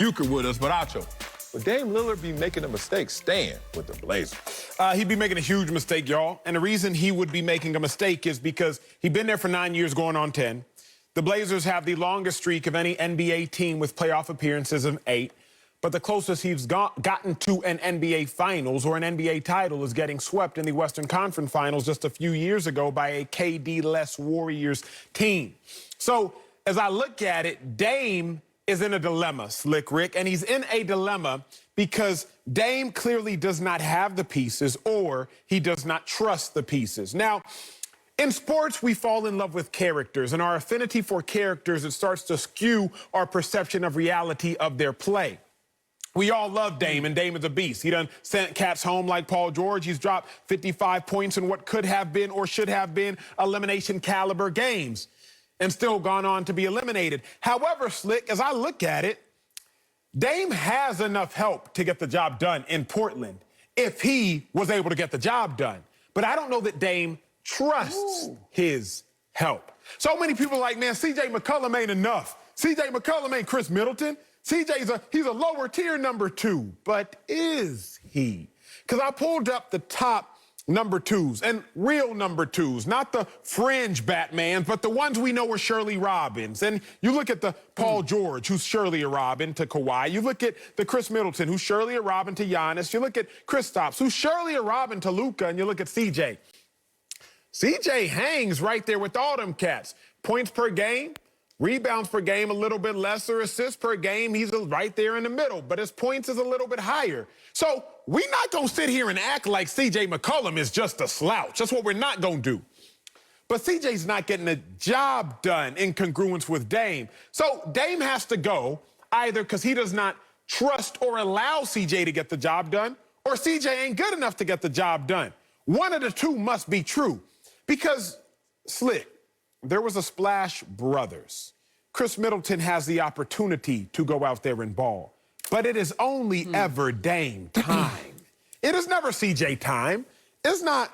euchre with us, but Acho, would Dame Lillard be making a mistake staying with the Blazers? He'd be making a huge mistake, y'all. And the reason he would be making a mistake is because he'd been there for 9 years, going on 10. The Blazers have the longest streak of any NBA team with playoff appearances of 8. But the closest he's gotten to an NBA Finals or an NBA title is getting swept in the Western Conference Finals just a few years ago by a KD-less Warriors team. So as I look at it, Dame is in a dilemma, Slick Rick, and he's in a dilemma because Dame clearly does not have the pieces or he does not trust the pieces. Now, in sports, we fall in love with characters, and our affinity for characters, it starts to skew our perception of reality of their play. We all love Dame, and Dame is a beast. He done sent cats home like Paul George. He's dropped 55 points in what could have been or should have been elimination caliber games and still gone on to be eliminated. However, Slick, as I look at it, Dame has enough help to get the job done in Portland if he was able to get the job done. But I don't know that Dame trusts his help. So many people are like, man, C.J. McCollum ain't enough. C.J. McCollum ain't Chris Middleton. He's a lower tier number 2, but is he? Because I pulled up the top number 2s, and real number 2s, not the fringe Batmans, but the ones we know are Shirley Robbins. And you look at the Paul George, who's Shirley Robin to Kawhi. You look at the Chris Middleton, who's Shirley Robin to Giannis. You look at Kristaps, who's Shirley Robin to Luka, and you look at CJ. CJ hangs right there with all them cats. Points per game, rebounds per game a little bit lesser, assists per game, he's right there in the middle, but his points is a little bit higher. So we're not going to sit here and act like C.J. McCollum is just a slouch. That's what we're not going to do. But C.J.'s not getting the job done in congruence with Dame. So Dame has to go either because he does not trust or allow C.J. to get the job done, or C.J. ain't good enough to get the job done. One of the two must be true. Because, Slick, there was a Splash Brothers. Chris Middleton has the opportunity to go out there and ball. But it is only ever Dame time. It is never CJ time. It's not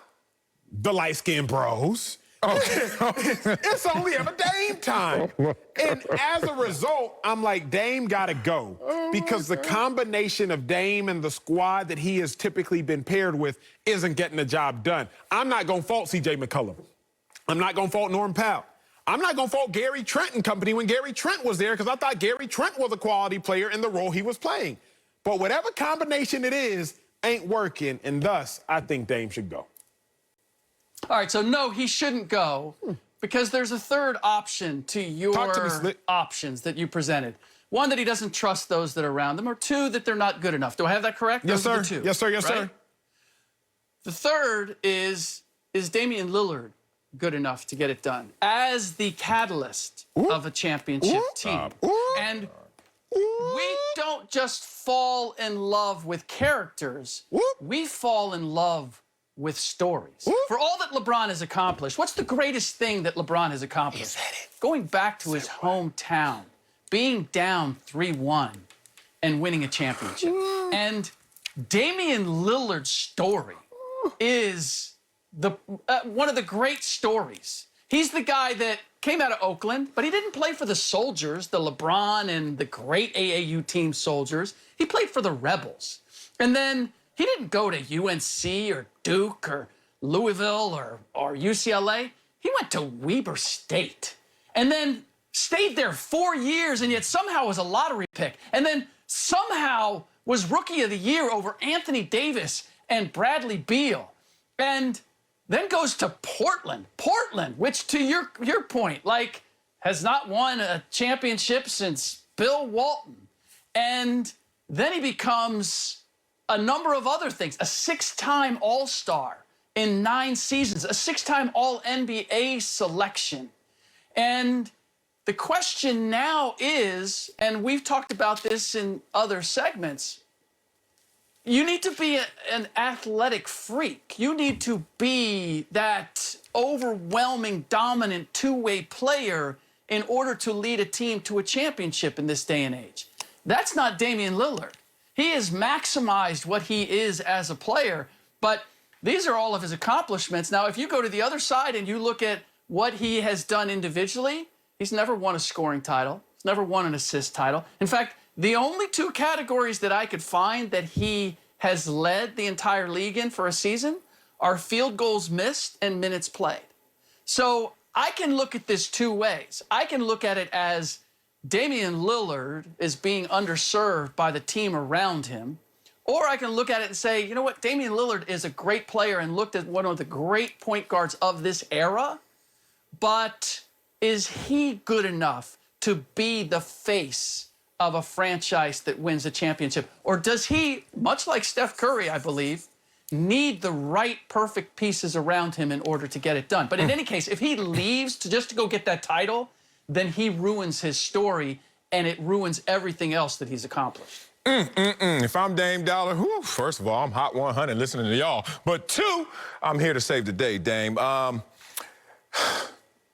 the light-skinned bros. It's only ever Dame time. And as a result, I'm like, Dame got to go. Because the combination of Dame and the squad that he has typically been paired with isn't getting the job done. I'm not going to fault C.J. McCollum. I'm not going to fault Norm Powell. I'm not going to fault Gary Trent and company when Gary Trent was there because I thought Gary Trent was a quality player in the role he was playing. But whatever combination it is ain't working, and thus I think Dame should go. All right, so no, he shouldn't go because there's a third option to your options that you presented. One, that he doesn't trust those that are around him, or two, that they're not good enough. Do I have that correct? Yes, those sir. Are the two, yes, sir. Yes, right? sir. The third is Damian Lillard good enough to get it done as the catalyst of a championship team? And we don't just fall in love with characters. We fall in love with stories. For all that LeBron has accomplished, what's the greatest thing that LeBron has accomplished? Going back to his hometown, being down 3-1 and winning a championship. And Damian Lillard's story is one of the great stories. He's the guy that came out of Oakland, but he didn't play for the Soldiers, the LeBron and the great AAU team Soldiers. He played for the Rebels. And then he didn't go to UNC or Duke or Louisville or UCLA. He went to Weber State and then stayed there 4 years and yet somehow was a lottery pick. And then somehow was Rookie of the Year over Anthony Davis and Bradley Beal. And then goes to Portland, which to your point, like, has not won a championship since Bill Walton. And then he becomes a number of other things, a 6-time All-Star in 9 seasons, a 6-time All-NBA selection. And the question now is, and we've talked about this in other segments, you need to be an athletic freak. You need to be that overwhelming, dominant two-way player in order to lead a team to a championship in this day and age. That's not Damian Lillard. He has maximized what he is as a player, but these are all of his accomplishments. Now, if you go to the other side and you look at what he has done individually, he's never won a scoring title. He's never won an assist title. In fact, The only two categories that I could find that he has led the entire league in for a season are field goals missed and minutes played. So I can look at this two ways. I can look at it as Damian Lillard is being underserved by the team around him, or I can look at it and say, you know what, Damian Lillard is a great player and looked at one of the great point guards of this era, but is he good enough to be the face of a franchise that wins a championship? Or does he, much like Steph Curry, I believe, need the right perfect pieces around him in order to get it done? But in any case, if he leaves just to go get that title, then he ruins his story and it ruins everything else that he's accomplished. If I'm Dame Dollar, whew, first of all, I'm hot 100 listening to y'all. But two, I'm here to save the day, Dame.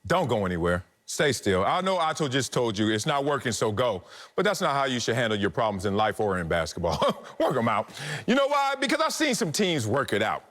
Don't go anywhere. Stay still. I know Otto just told you it's not working, so go. But that's not how you should handle your problems in life or in basketball. Work them out. You know why? Because I've seen some teams work it out.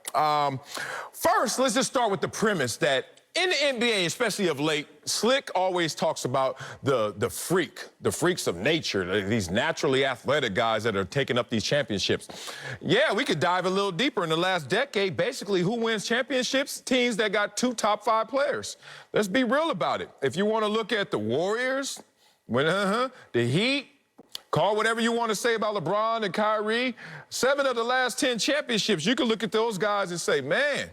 First, let's just start with the premise that in the NBA, especially of late, Slick always talks about the freaks of nature, these naturally athletic guys that are taking up these championships. Yeah, we could dive a little deeper. In the last decade, basically, who wins championships? Teams that got 2 top 5 players. Let's be real about it. If you want to look at the Warriors, the Heat, call whatever you want to say about LeBron and Kyrie, 7 of the last 10 championships, you can look at those guys and say, man,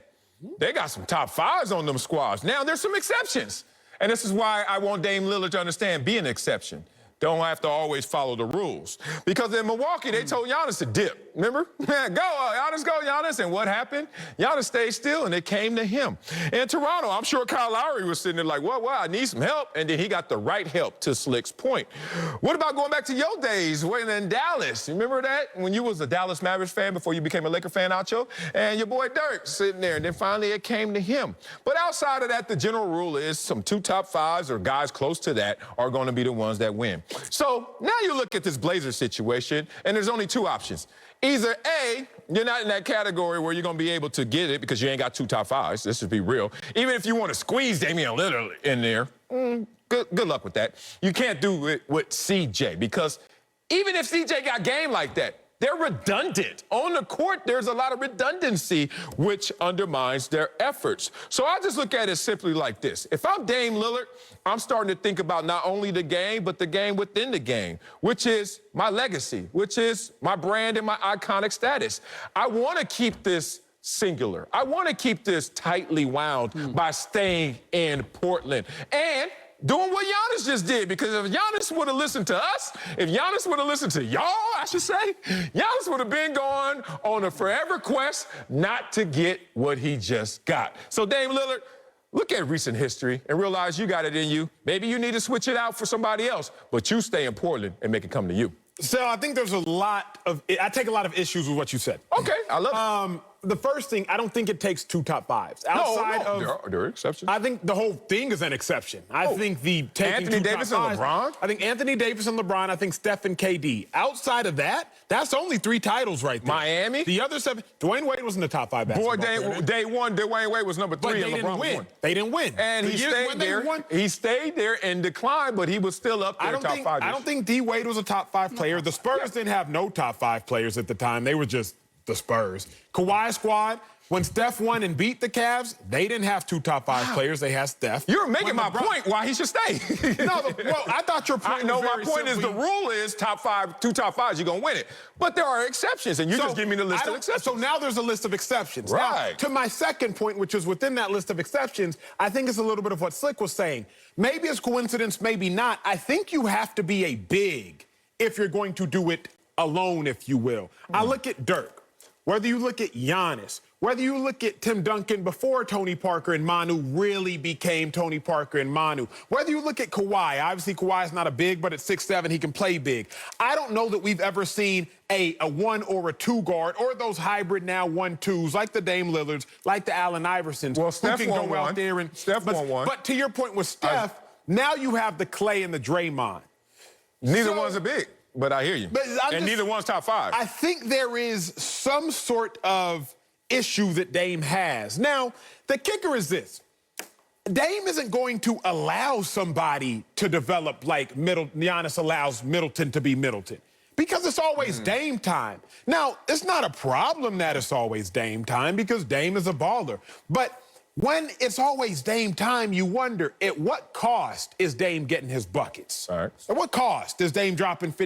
they got some top 5s on them squads. Now, there's some exceptions. And this is why I want Dame Lillard to understand, be an exception. Don't have to always follow the rules. Because in Milwaukee, they told Giannis to dip. Remember? Go, Giannis, go, Giannis. And what happened? Giannis stayed still, and it came to him. In Toronto, I'm sure Kyle Lowry was sitting there like, well, I need some help. And then he got the right help, to Slick's point. What about going back to your days when in Dallas? Remember that? When you was a Dallas Mavericks fan before you became a Laker fan, Acho? And your boy Dirk sitting there. And then finally it came to him. But outside of that, the general rule is some 2 top 5s or guys close to that are going to be the ones that win. So now you look at this Blazers situation, and there's only 2 options. Either A, you're not in that category where you're going to be able to get it because you ain't got 2 top 5s. Let's just be real. Even if you want to squeeze Damian Lillard in there, good luck with that. You can't do it with CJ because even if CJ got game like that, they're redundant. On the court, there's a lot of redundancy, which undermines their efforts. So I just look at it simply like this. If I'm Dame Lillard, I'm starting to think about not only the game, but the game within the game, which is my legacy, which is my brand and my iconic status. I want to keep this singular. I want to keep this tightly wound by staying in Portland and doing what Giannis just did, because if Giannis would have listened to us, if Giannis would have listened to y'all, I should say, Giannis would have been going on a forever quest not to get what he just got. So Dame Lillard, look at recent history and realize you got it in you. Maybe you need to switch it out for somebody else, but you stay in Portland and make it come to you. So I think there's I take a lot of issues with what you said. Okay, I love it. The first thing, I don't think it takes 2 top 5s. Outside of there are exceptions. I think the whole thing is an exception. I think the taking Anthony 2 Davis top and 5s, LeBron? I think Anthony Davis and LeBron. I think Steph and KD. Outside of that, that's only 3 titles right there. Miami? The other 7. Dwayne Wade was in the top 5 basketball player. Day one, Dwayne Wade was number 3 and LeBron was 1. They didn't win. And he stayed there. He stayed there and declined, but he was still up there top 5. I don't think D. Wade was a top 5 player. The Spurs didn't have no top 5 players at the time. They were just the Spurs. Kawhi squad, when Steph won and beat the Cavs, they didn't have 2 top 5 players. They had Steph. You're making my point why he should stay. Well, I thought your point was my point is the rule is top 5, 2 top 5s, you're going to win it. But there are exceptions, and you just give me the list of exceptions. So now there's a list of exceptions. Right. Now, to my second point, which is within that list of exceptions, I think it's a little bit of what Slick was saying. Maybe it's coincidence, maybe not. I think you have to be a big if you're going to do it alone, if you will. I look at Dirk. Whether you look at Giannis, whether you look at Tim Duncan before Tony Parker and Manu really became Tony Parker and Manu, whether you look at Kawhi, obviously Kawhi's not a big, but at 6'7", he can play big. I don't know that we've ever seen a 1 or a 2 guard or those hybrid now 1-2s like the Dame Lillards, like the Allen Iversons. Well, Steph who can won go out one. there and Steph won one. But to your point with Steph, now you have the Clay and the Draymond. Neither one's a big. But I hear you. And neither one's top 5. I think there is some sort of issue that Dame has. Now, the kicker is this. Dame isn't going to allow somebody to develop like Giannis allows Middleton to be Middleton. Because it's always Dame time. Now, it's not a problem that it's always Dame time because Dame is a baller. But when it's always Dame time, you wonder, at what cost is Dame getting his buckets? All right. At what cost is Dame dropping 50?